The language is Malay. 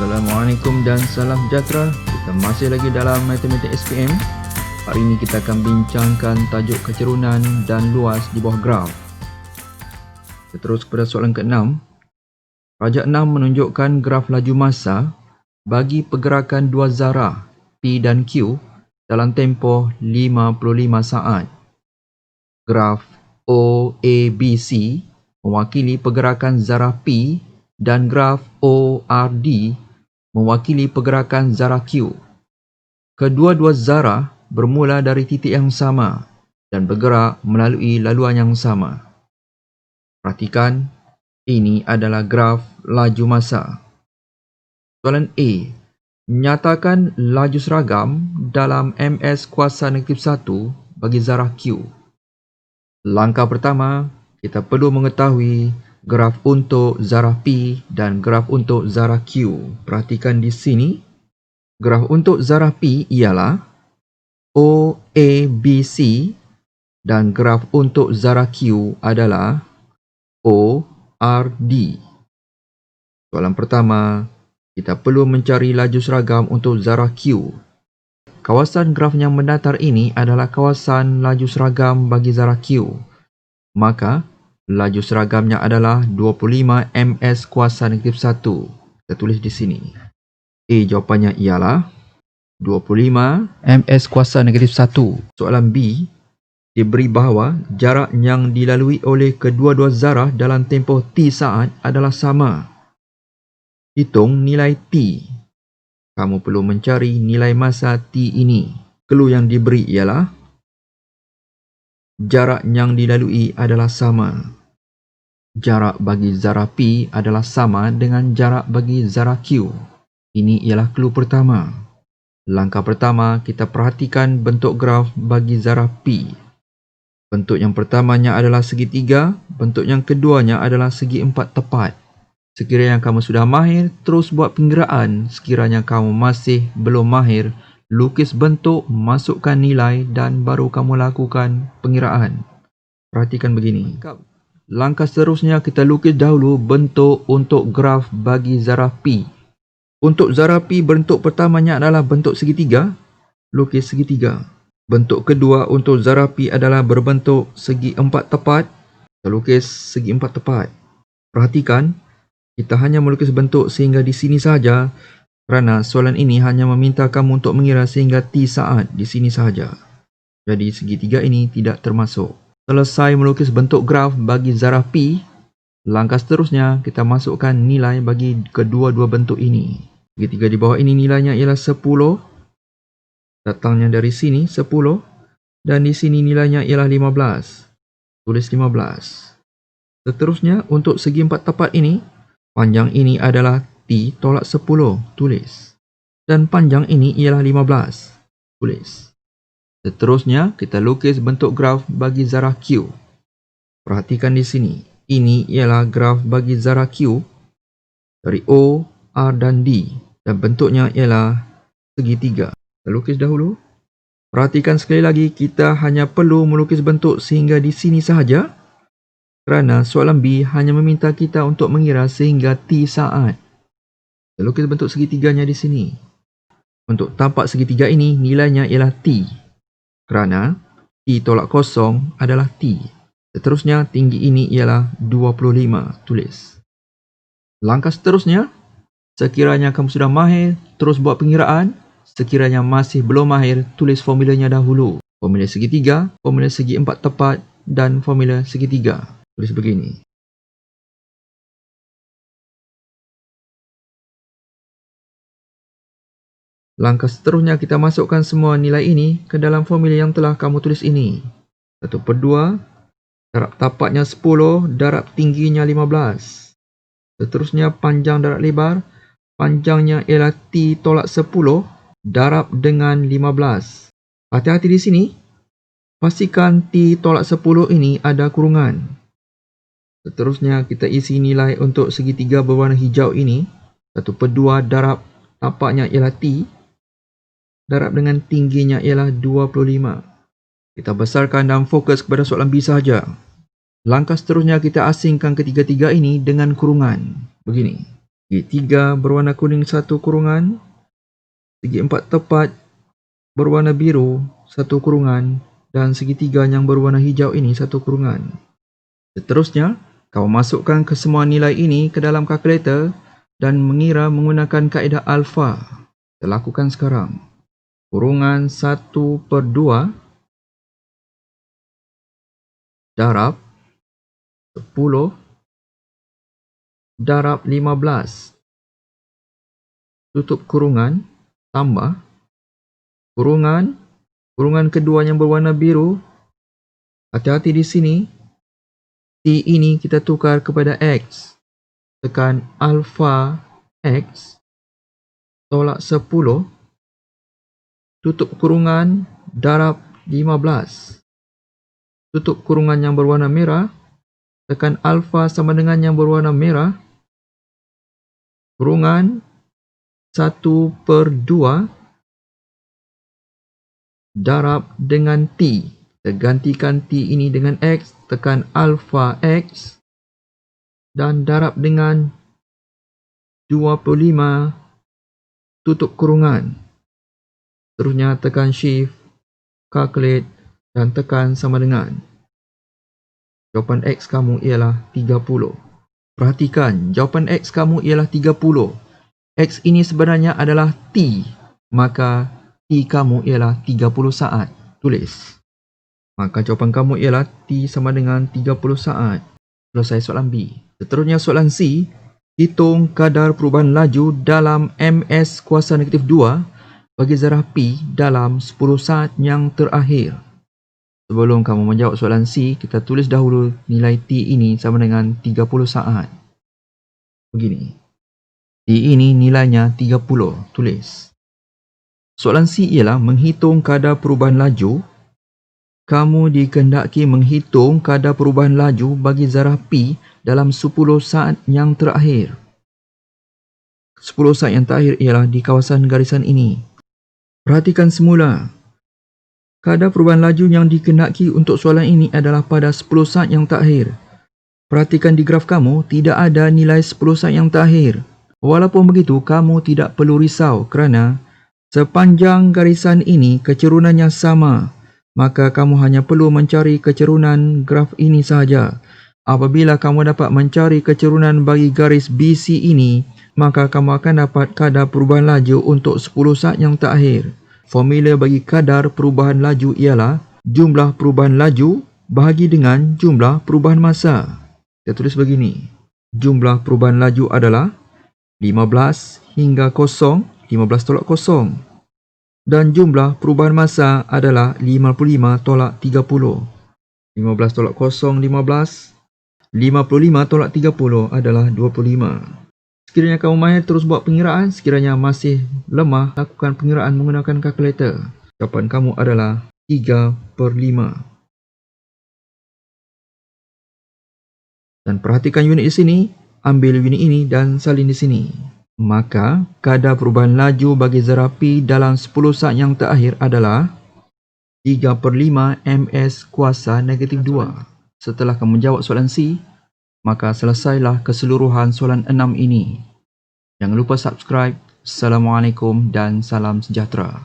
Assalamualaikum dan salam sejahtera. Kita masih lagi dalam Matematik SPM. Hari ini kita akan bincangkan tajuk kecerunan dan luas di bawah graf. Kita terus kepada soalan ke-6. Rajak 6 menunjukkan graf laju masa bagi pergerakan dua zarah P dan Q dalam tempoh 55 saat. Graf OABC mewakili pergerakan zarah P dan graf ORD mewakili pergerakan zarah Q. Kedua-dua zarah bermula dari titik yang sama dan bergerak melalui laluan yang sama. Perhatikan, ini adalah graf laju masa. Soalan A. Nyatakan laju seragam dalam ms kuasa negatif 1 bagi zarah Q. Langkah pertama, kita perlu mengetahui graf untuk zarah P dan graf untuk zarah Q. Perhatikan di sini, graf untuk zarah P ialah OABC dan graf untuk zarah Q adalah ORD. Soalan pertama, kita perlu mencari laju seragam untuk zarah Q. Kawasan graf yang mendatar ini adalah kawasan laju seragam bagi zarah Q. Maka, laju seragamnya adalah 25 ms kuasa negatif 1. Kita tulis di sini. A jawapannya ialah 25 ms kuasa negatif 1. Soalan B. Diberi bahawa jarak yang dilalui oleh kedua-dua zarah dalam tempoh T saat adalah sama. Hitung nilai T. Kamu perlu mencari nilai masa T ini. Clue yang diberi ialah jarak yang dilalui adalah sama. Jarak bagi zarah P adalah sama dengan jarak bagi zarah Q. Ini ialah clue pertama. Langkah pertama, kita perhatikan bentuk graf bagi zarah P. Bentuk yang pertamanya adalah segitiga, bentuk yang keduanya adalah segi empat tepat. Sekiranya kamu sudah mahir, terus buat penggiraan. Sekiranya kamu masih belum mahir, lukis bentuk, masukkan nilai dan baru kamu lakukan pengiraan. Perhatikan begini. Langkah seterusnya, kita lukis dahulu bentuk untuk graf bagi zarah P. Untuk zarah P, bentuk pertamanya adalah bentuk segitiga. Lukis segitiga. Bentuk kedua untuk zarah P adalah berbentuk segi empat tepat. Kita lukis segi empat tepat. Perhatikan, kita hanya melukis bentuk sehingga di sini saja kerana soalan ini hanya meminta kamu untuk mengira sehingga T saat di sini saja. Jadi segitiga ini tidak termasuk. Selesai melukis bentuk graf bagi zarah P, langkah seterusnya kita masukkan nilai bagi kedua-dua bentuk ini. Segitiga di bawah ini nilainya ialah 10. Datangnya dari sini 10 dan di sini nilainya ialah 15. Tulis 15. Seterusnya untuk segi empat tepat ini, panjang ini adalah T tolak 10. Tulis. Dan panjang ini ialah 15. Tulis. Seterusnya, kita lukis bentuk graf bagi zarah Q. Perhatikan di sini. Ini ialah graf bagi zarah Q dari O, R dan D. Dan bentuknya ialah segitiga. Kita lukis dahulu. Perhatikan sekali lagi, kita hanya perlu melukis bentuk sehingga di sini sahaja. Kerana soalan B hanya meminta kita untuk mengira sehingga T saat. Kita lukis bentuk segitiganya di sini. Untuk tapak segitiga ini, nilainya ialah T. Kerana T tolak kosong adalah T. Seterusnya, tinggi ini ialah 25. Tulis. Langkah seterusnya, sekiranya kamu sudah mahir, terus buat pengiraan. Sekiranya masih belum mahir, tulis formulanya dahulu. Formula segitiga, formula segi empat tepat dan formula segitiga. Tulis begini. Langkah seterusnya, kita masukkan semua nilai ini ke dalam formula yang telah kamu tulis ini. 1/2, darab tapaknya 10, darab tingginya 15. Seterusnya, panjang darab lebar. Panjangnya ialah T tolak 10, darab dengan 15. Hati-hati di sini. Pastikan T tolak 10 ini ada kurungan. Seterusnya, kita isi nilai untuk segitiga berwarna hijau ini. 1/2 darab tapaknya ialah T. Darab dengan tingginya ialah 25. Kita besarkan dan fokus kepada soalan B sahaja. Langkah seterusnya kita asingkan ketiga-tiga ini dengan kurungan. Begini. Segi 3 berwarna kuning 1 kurungan. Segi 4 tepat berwarna biru 1 kurungan. Dan segitiga yang berwarna hijau ini 1 kurungan. Seterusnya, kau masukkan kesemua nilai ini ke dalam kalkulator dan mengira menggunakan kaedah alfa. Kita lakukan sekarang. Kurungan 1/2 darab 10 darab 15 tutup kurungan tambah kurungan kedua yang berwarna biru. Hati-hati di sini. T ini kita tukar kepada X. Tekan alfa X tolak 10 tutup kurungan darab 15. Tutup kurungan yang berwarna merah. Tekan alfa sama dengan yang berwarna merah. Kurungan 1/2 darab dengan T. Kita gantikan T ini dengan X. Tekan alfa X. Dan darab dengan 25 tutup kurungan. Seterusnya tekan Shift, Calculate dan tekan sama dengan. Jawapan X kamu ialah 30. Perhatikan, jawapan X kamu ialah 30. X ini sebenarnya adalah T. Maka T kamu ialah 30 saat. Tulis. Maka jawapan kamu ialah T sama dengan 30 saat. Selesai soalan B. Seterusnya soalan C. Hitung kadar perubahan laju dalam ms kuasa negatif 2 bagi zarah P dalam 10 saat yang terakhir. Sebelum kamu menjawab soalan C, kita tulis dahulu nilai T ini sama dengan 30 saat. Begini. T ini nilainya 30. Tulis. Soalan C ialah menghitung kadar perubahan laju. Kamu dikehendaki menghitung kadar perubahan laju bagi zarah P dalam 10 saat yang terakhir. 10 saat yang terakhir ialah di kawasan garisan ini. Perhatikan semula. Kadar perubahan laju yang dikehendaki untuk soalan ini adalah pada 10 saat yang terakhir. Perhatikan di graf kamu, tidak ada nilai 10 saat yang terakhir. Walaupun begitu, kamu tidak perlu risau kerana sepanjang garisan ini kecerunannya sama. Maka kamu hanya perlu mencari kecerunan graf ini sahaja. Apabila kamu dapat mencari kecerunan bagi garis BC ini, maka kamu akan dapat kadar perubahan laju untuk 10 saat yang terakhir. Formula bagi kadar perubahan laju ialah jumlah perubahan laju bahagi dengan jumlah perubahan masa. Kita tulis begini. Jumlah perubahan laju adalah 15 hingga 0, 15 tolak 0. Dan jumlah perubahan masa adalah 55 tolak 30. 15 tolak 0, 15. 55 tolak 30 adalah 25. Sekiranya kamu mahir terus buat pengiraan, sekiranya masih lemah, lakukan pengiraan menggunakan kalkulator. Jawapan kamu adalah 3/5. Dan perhatikan unit di sini, ambil unit ini dan salin di sini. Maka, kadar perubahan laju bagi zarah P dalam 10 saat yang terakhir adalah 3/5 ms kuasa negatif 2. Setelah kamu jawab soalan C, maka selesailah keseluruhan soalan 6 ini. Jangan lupa subscribe. Assalamualaikum dan salam sejahtera.